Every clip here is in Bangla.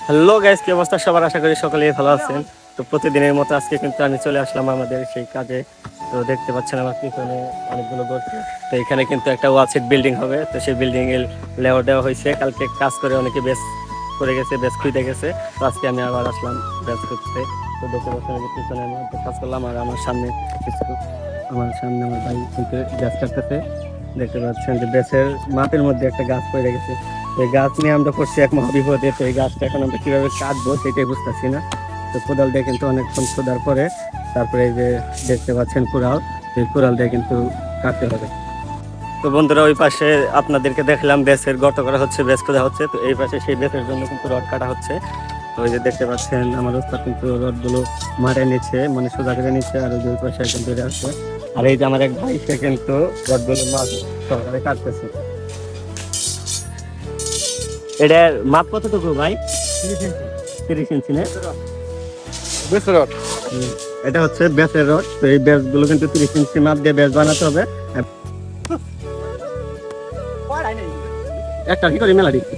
হ্যালো গাইস, কি অবস্থা সবার? আশা করি সকলেই ভালো আছেন। তো প্রতিদিনের মতো আজকে কিন্তু আমি চলে আসলাম আমাদের সেই কাজে। তো দেখতে পাচ্ছেন আমার পিছনে অনেকগুলো গর্ত। তো এখানে কিন্তু একটা ওয়াচেট বিল্ডিং হবে। তো সেই বিল্ডিং এর লেআউট দেওয়া হয়েছে। কালকে কাজ করে অনেকে বেস করে গেছে, বেস খুঁজে গেছে। তো আজকে আমি আবার আসলাম বেস করতে। তো দেখতে পাচ্ছেন যে পিছনে আমি কাজ করলাম, আর আমার সামনে আমার ভাই কিন্তু গাছ কাটতেছে। দেখতে পাচ্ছেন যে বেসের মাপের মধ্যে একটা গাছ পড়ে গেছে। এই গাছ নিয়ে আমরা পড়ছি এক মহাবিপদে। তো এই গাছটা এখন আমরা কিভাবে কাটবো সেটাই বুঝতেছি না। তো কোদাল দিয়ে কিন্তু অনেকক্ষণ খোদার পরে তারপরে এই যে দেখতে পাচ্ছেন কুড়াল, এই কুড়াল দিয়ে কিন্তু কাটতে হবে। তো বন্ধুরা, ওই পাশে আপনাদেরকে দেখলাম বেসের গর্ত করা হচ্ছে, বেস খোদা হচ্ছে। তো এই পাশে সেই বেসের জন্য কিন্তু রড কাটা হচ্ছে। তো ওই যে দেখতে পাচ্ছেন আমার ওস্তাদ কিন্তু রডগুলো মারে নিচ্ছে, মানে সোজা করে নিচ্ছে, আর ওই যে ওই পাশে একদম ধরে আসছে। আর এই যে আমার এক ভাই, সে কিন্তু রডগুলো মাছ সহকারে কাটতেছে। এটার মাপ কতটুকু ভাই? 30 ইঞ্চি না? এটা হচ্ছে বেসের রড। তো এই বেস গুলো কিন্তু 30 ইঞ্চি মাপ দিয়ে বেস বানাতে হবে। একটা কি করে মেলা দিচ্ছি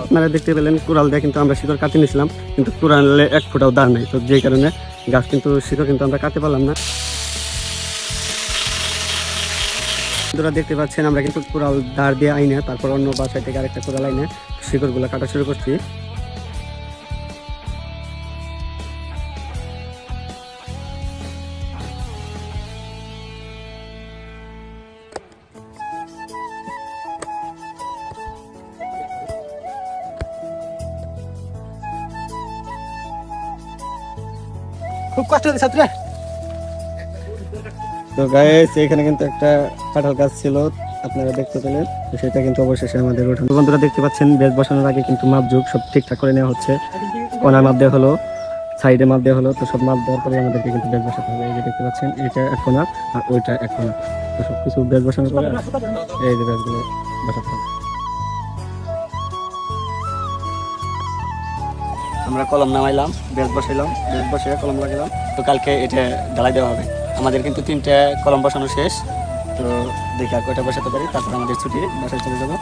আপনারা দেখতে পেলেন কুড়াল দিয়ে কিন্তু আমরা শিকড় কাটে নিয়েছিলাম, কিন্তু কুড়ালে এক ফুটাও দাঁড় নাই। তো যেই কারণে গাছ কিন্তু শিকড় কিন্তু আমরা কাটতে পারলাম না। বন্ধুরা দেখতে পাচ্ছেন আমরা কিন্তু কুড়াল দাঁড় দিয়ে আইনে তারপর অন্য বাসায় থেকে আরেকটা কুড়াল আইনে শিকড় গুলো কাটা শুরু করছি। খুব কষ্ট হচ্ছে ছাত্র। তো গাইস, এখানে কিন্তু একটা কাঁঠাল গাছ ছিল, আপনারা দেখতে পেলেন। তো সেটা কিন্তু অবশেষে আমাদের ওঠানো। বন্ধুরা দেখতে পাচ্ছেন বেজ বসানোর আগে কিন্তু মাপঝুক সব ঠিকঠাক করে নেওয়া হচ্ছে। কোণার মাপ দেওয়া হলো, সাইডে মাপ দেওয়া হলো। তো সব মাপ দেওয়ার পরে আমাদেরকে কিন্তু বেজ বসাতে হবে। এই যে দেখতে পাচ্ছেন এটা এক কোণা আর ওইটা এক কোণা। তো সব কিছু বেজ বসানোর পরে এই যে বেজগুলো বসাতে হবে। আমরা কলম নামাইলাম, বেজ বসাইলাম, বেজ বসে কলম লাগাইলাম। তো কালকে এটা ঢালাই দেওয়া হবে। আমাদের কিন্তু 3টে কলম বসানো শেষ। তো দেখি আর কয়টা বসাতে পারি, তারপর আমাদের ছুটি, বাসায় চলে যাবো।